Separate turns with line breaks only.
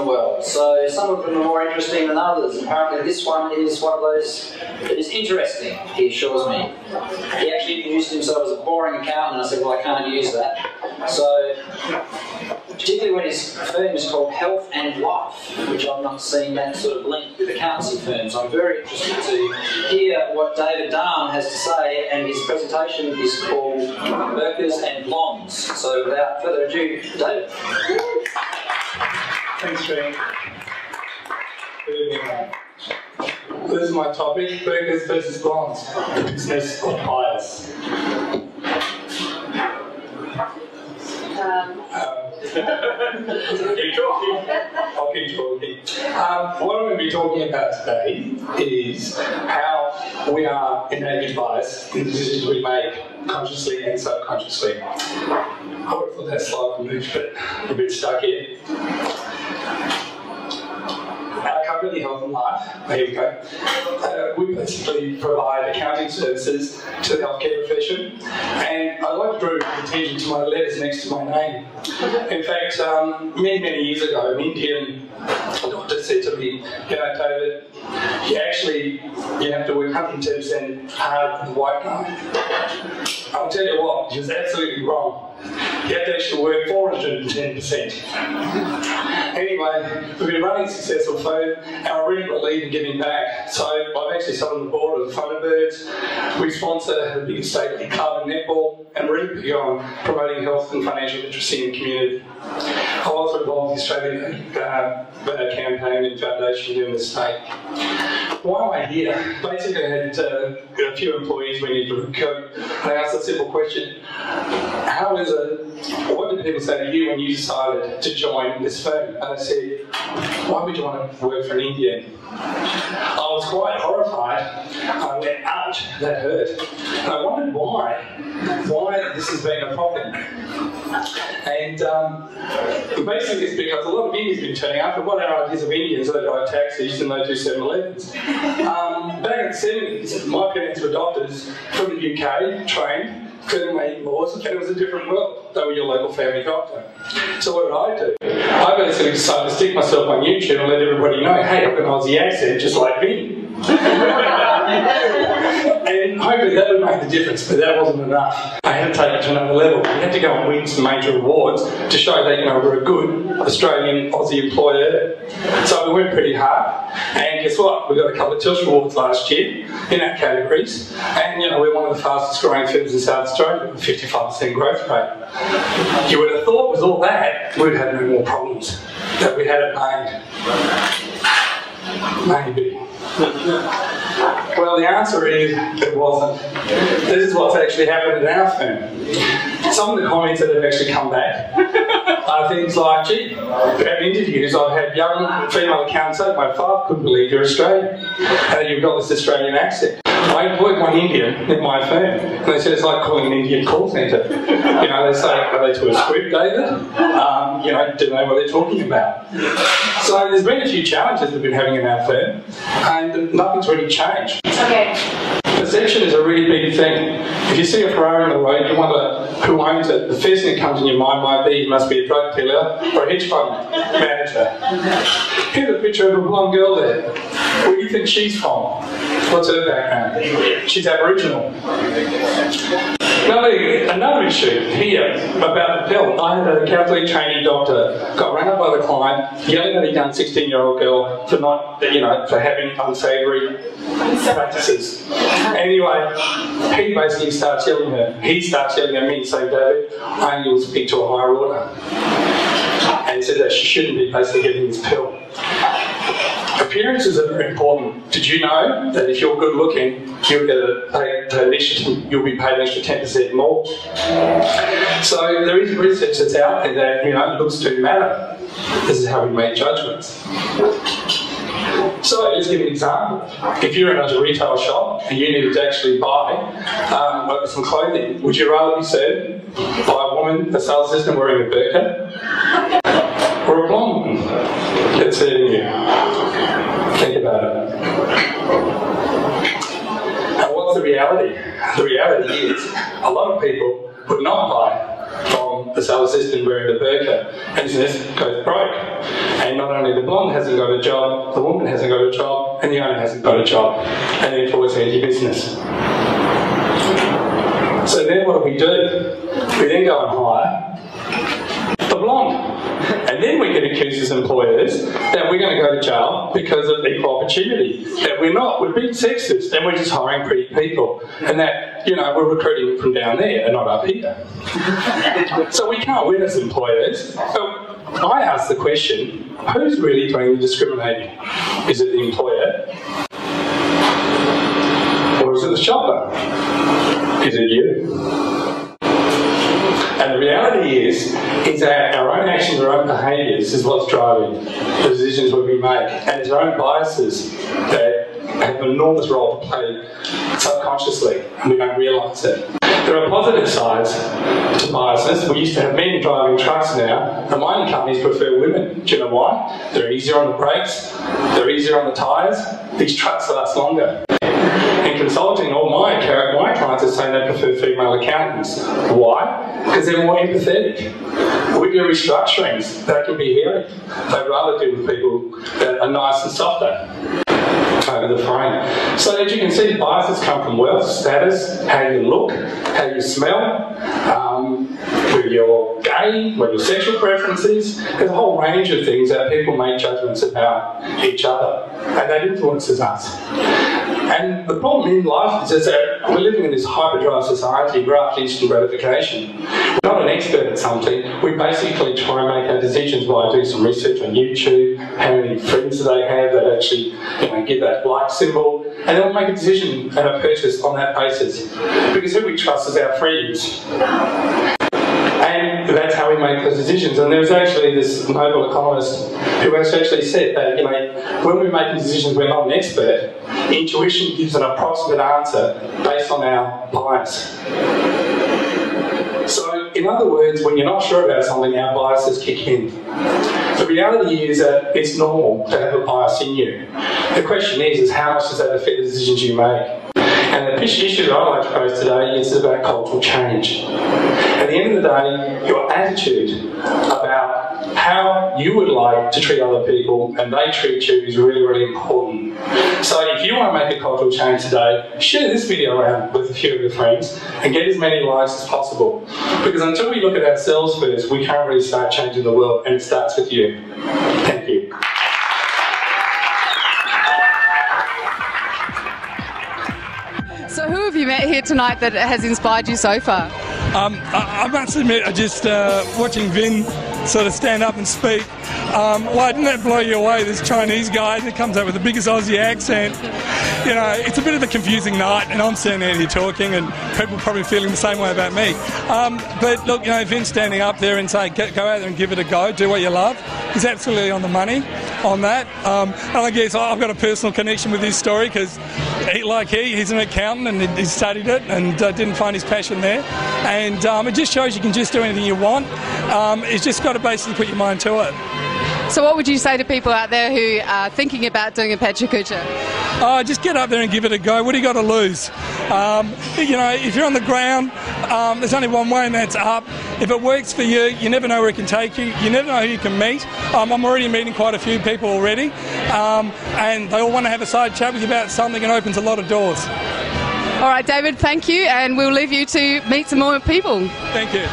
world. So some of them are more interesting than others. Apparently this one is one of those that is interesting, he assures me. He actually introduced himself as a boring accountant, and I said, well, I can't use that. So, particularly when his firm is called Health and Life, which I've not seen that sort of link with accountancy firms. I'm very interested to hear what David Dahm has to say, and his presentation is called Burqas and Blondes. So without further ado, David.
Thanks, Shane. This is my topic, Burqas versus Blondes, the business of bias. Keep talking. I'll keep talking. What I'm going to be talking about today is how we are enabled bias in the decisions we make, consciously and subconsciously. I would have thought that slide would move, but I'm a bit stuck here. Our company, Health and Life, there you go. We basically provide accounting services to the healthcare profession, and I'd like to draw attention to my letters next to my name. In fact, many, many years ago, an Indian doctor said to me, you know, David, you have to work 110% harder than the white guy. I'll tell you what, he was absolutely wrong. You have to actually work 410%. Anyway, we've been running a successful firm, and I really believe in giving back. So I've actually sat on the board of the Thunderbirds. We sponsor the biggest state league club in netball, and really big on promoting health and financial literacy in the community. I'm also involved in the Australian campaign and foundation here in the state. Why am I here? Basically, I had a few employees we need to recruit, and I asked a simple question. What did people say to you when you decided to join this firm? And I said, why would you want to work for an Indian? I was quite horrified. I went, ouch, that hurt. And I wondered why this has been a problem. And basically it's because a lot of Indians have been turning up, and what our ideas of Indians, they drive taxis and they do 7-Elevens. Back in the 70s, my parents were doctors from the UK, trained, couldn't make laws, and it was a different world. They were your local family doctor. So what did I do? I basically decided to stick myself on YouTube and let everybody know, hey, I've got an Aussie accent just like me. And hopefully that would make the difference, but that wasn't enough. I had to take it to another level. We had to go and win some major awards to show that, you know, we're a good Australian Aussie employer. So we went pretty hard, and guess what? We got a couple of Tilsh awards last year in our categories, and you know, we're one of the fastest growing firms in South Australia with a 55% growth rate. You would have thought with all that, we'd have no more problems, that we had it made. Maybe. Well, the answer is it wasn't. This is what's actually happened in our firm. Some of the comments that have actually come back are things like, gee, we have interviews, I've had young female accountants say, my father couldn't believe you're Australian, and you've got this Australian accent. I employed one Indian in my firm, and they said it's like calling an Indian call centre. You know, they say, are they to a script, David? You know, do they know what they're talking about? So there's been a few challenges we've been having in our firm, and nothing's really changed. Okay. Perception is a really big thing. If you see a Ferrari on the road, you wonder who owns it. The first thing that comes in your mind might be, it must be a drug dealer or a hedge fund manager. Here's a picture of a blonde girl there. Where do you think she's from? What's her background? She's Aboriginal. Another issue here about the pill. I had a Catholic trainee doctor got rang up by the client, yelling at a young 16-year-old girl for not, you know, for having unsavoury practices. Anyway, he basically starts yelling at her. He starts yelling at me, saying, David, I only will speak to a higher order. And he said that she shouldn't be basically getting this pill. Appearances are very important. Did you know that if you're good looking, you'll be paid an extra 10% more? So there is research that's out there that, you know, looks do matter. This is how we make judgments. So let's give an example. If you're in a retail shop and you needed to actually buy some clothing, would you rather be served by a woman, a sales assistant wearing a burqa, or a blonde woman that's serving you? Think about it. And what's the reality? The reality is a lot of people would not buy from the sales assistant wearing the burqa, and business goes broke. And not only the blonde hasn't got a job, the woman hasn't got a job, and the owner hasn't got a job. And therefore it's anti-business. So then what do? We then go and hire the blonde. And then we get accused as employers that we're going to go to jail because of equal opportunity. That we're not, we're being sexist and we're just hiring pretty people. And that, you know, we're recruiting from down there and not up here. So we can't win as employers. So I ask the question, who's really doing the discriminating? Is it the employer? Or is it the shopper? Is it you? And the reality is that our own actions, our own behaviours is what's driving the decisions we make. And it's our own biases that have an enormous role to play subconsciously, and we don't realise it. There are positive sides to biases. We used to have men driving trucks now. The mining companies prefer women. Do you know why? They're easier on the brakes, they're easier on the tyres, these trucks last longer. In consulting, all my clients are saying they prefer female accountants. Why? Because they're more empathetic. We do restructurings, that can be hairy. They'd rather deal with people that are nice and softer over the frame. So as you can see, biases come from wealth, status, how you look, how you smell, whether you're gay, what your sexual preference is. There's a whole range of things that people make judgments about each other, and that influences us. And the problem in life is that we're living in this hyperdrive society, we're after instant gratification. We're not an expert at something, we basically try and make our decisions by doing some research on YouTube, how many friends do they have that actually give that like symbol, and then we'll make a decision and a purchase on that basis. Because who we trust is our friends. And that's how we make those decisions. And there was actually this Nobel economist who actually said that, when we're making decisions, we're not an expert. Intuition gives an approximate answer based on our bias. So, in other words, when you're not sure about something, our biases kick in. The reality is that it's normal to have a bias in you. The question is how much does that affect the decisions you make? And the issue that I'd like to pose today is about cultural change. At the end of the day, your attitude about how you would like to treat other people and they treat you is really, really important. So if you want to make a cultural change today, share this video around with a few of your friends and get as many likes as possible. Because until we look at ourselves first, we can't really start changing the world, and it starts with you. Thank you.
So who have you met here tonight that has inspired you so far?
I must admit, just watching Vin sort of stand up and speak, why didn't that blow you away, this Chinese guy that comes up with the biggest Aussie accent? It's a bit of a confusing night, and I'm sitting out here talking, and people probably feeling the same way about me. But look, Vin standing up there and saying, go out there and give it a go, do what you love, he's absolutely on the money on that. And I guess I've got a personal connection with his story, because he's an accountant and he studied it and didn't find his passion there. And it just shows you can just do anything you want. It's just got to basically put your mind to it.
So what would you say to people out there who are thinking about doing a Pecha Kucha?
Just get up there and give it a go. What do you got to lose? If you're on the ground, there's only one way, and that's up. If it works for you, you never know where it can take you. You never know who you can meet. I'm already meeting quite a few people already, and they all want to have a side chat with you about something, and opens a lot of doors.
All right, David, thank you, and we'll leave you to meet some more people.
Thank you.